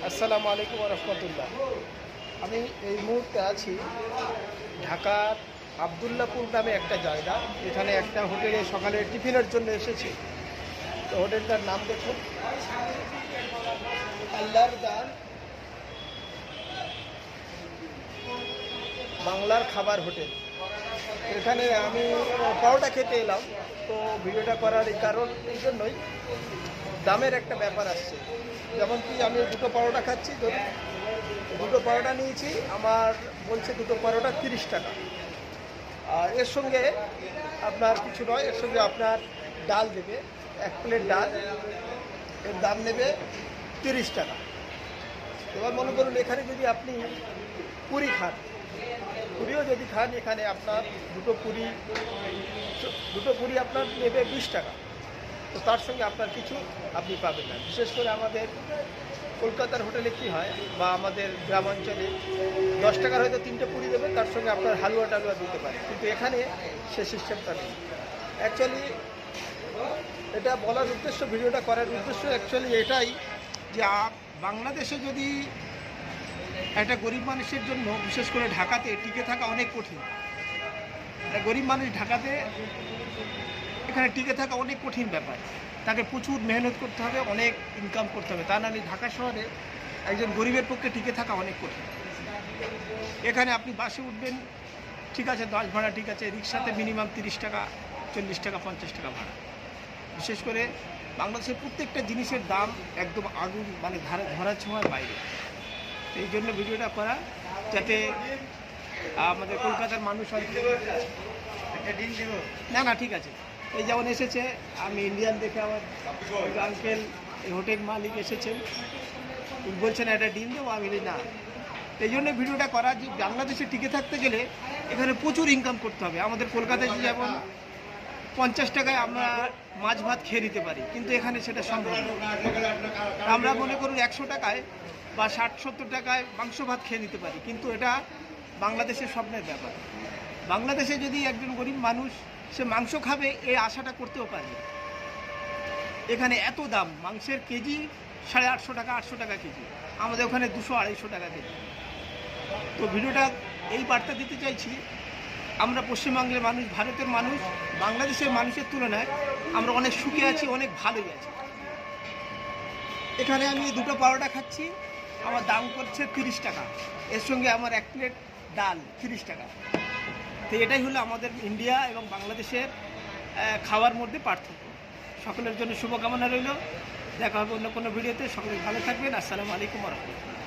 আসসালামু আলাইকুম রহমতুল্লাহ। আমি এই মুহূর্তে আছি ঢাকার আবদুল্লাপুর নামে একটা জায়গা। এখানে একটা হোটেলে সকালে টিফিনের জন্য এসেছি। তো হোটেলটার নাম দেখুন, আল্লাহর দান বাংলার খাবার হোটেল। এখানে আমি পরোটা খেতে এলাম। তো ভিডিওটা করার এই কারণ এই জন্যই, দামের একটা ব্যাপার আসছে। যেমন কি আমি দুটো পরোটা খাচ্ছি, ধরুন দুটো পরোটা নিয়েছি, আমার বলছে দুটো পরোটা 30 টাকা। আর এর সঙ্গে আপনার কিছু নয়, এর সঙ্গে আপনার ডাল দেবে, 1 প্লেট ডাল, এর দাম নেবে 30 টাকা। এবার মনে করুন এখানে যদি আপনি পুরি খান, পুরিও যদি খান, এখানে আপনার দুটো পুরি আপনার নেবে 20 টাকা। তো তার সঙ্গে আপনার কিছু আপনি পাবেন না। বিশেষ করে আমাদের কলকাতার হোটেলে কি হয়, বা আমাদের গ্রামাঞ্চলে 10 টাকার হয়তো 3টে পুরি দেবে, তার সঙ্গে আপনার হালুয়া টালুয়া দিতে পারে, কিন্তু এখানে সে সিস্টেমটা নেই। অ্যাকচুয়ালি এটা বলার উদ্দেশ্য, ভিডিওটা করার উদ্দেশ্য অ্যাকচুয়ালি এটাই যে বাংলাদেশে যদি একটা গরিব মানুষের জন্য, বিশেষ করে ঢাকাতে টিকে থাকা অনেক কঠিন। একটা গরিব মানুষ ঢাকাতে এখানে টিকে থাকা অনেক কঠিন ব্যাপার। তাকে প্রচুর মেহনত করতে হবে, অনেক ইনকাম করতে হবে। তা নাহলে ঢাকা শহরে একজন গরিবের পক্ষে টিকে থাকা অনেক কঠিন। এখানে আপনি বাসে উঠবেন, ঠিক আছে, 10 ভাড়া ঠিক আছে, রিক্সাতে মিনিমাম 30 টাকা, 40 টাকা, 50 টাকা ভাড়া। বিশেষ করে বাংলাদেশের প্রত্যেকটা জিনিসের দাম একদম আগুন, মানে ধরার ছোঁয়ার বাইরে। এই জন্য ভিডিওটা করা, যাতে আমাদের কলকাতার মানুষ না না ঠিক আছে। এই যেমন এসেছে, আমি ইন্ডিয়ান দেখে আমার আঙ্কেল এই হোটেল মালিক এসেছেন, বলছেন একটা ডিম দেবো, আমি না। এই জন্য ভিডিওটা করা যে বাংলাদেশে টিকে থাকতে গেলে এখানে প্রচুর ইনকাম করতে হবে। আমাদের কলকাতায় যেমন 50 টাকায় আমরা মাছ ভাত খেয়ে নিতে পারি, কিন্তু এখানে সেটা সম্ভব না। আমরা মনে করুন 100 টাকায় বা 60-70 টাকায় মাংস ভাত খেয়ে নিতে পারি, কিন্তু এটা বাংলাদেশের স্বপ্নের ব্যাপার। বাংলাদেশে যদি একজন গরিব মানুষ সে মাংস খাবে, এই আশাটা করতেও পারে। এখানে এত দাম, মাংসের কেজি 850 টাকা, 800 টাকা কেজি, আমাদের ওখানে 200-250 টাকা কেজি। তো ভিডিওটা এই বার্তা দিতে চাইছি, আমরা পশ্চিমবঙ্গের মানুষ, ভারতের মানুষ, বাংলাদেশের মানুষের তুলনায় আমরা অনেক সুখে আছি, অনেক ভালোই আছি। এখানে আমি দুটো পরোটা খাচ্ছি, আমার দাম করছে 30 টাকা, এর সঙ্গে আমার 1 প্লেট ডাল 30 টাকা। তো এটাই হলো আমাদের ইন্ডিয়া এবং বাংলাদেশের খাওয়ার মধ্যে পার্থক্য। সকলের জন্য শুভকামনা রইল। দেখা হবে অন্য কোনো ভিডিওতে। সকলে ভালো থাকবেন। আসসালামু আলাইকুম ওয়া রাহমাতুল্লাহ।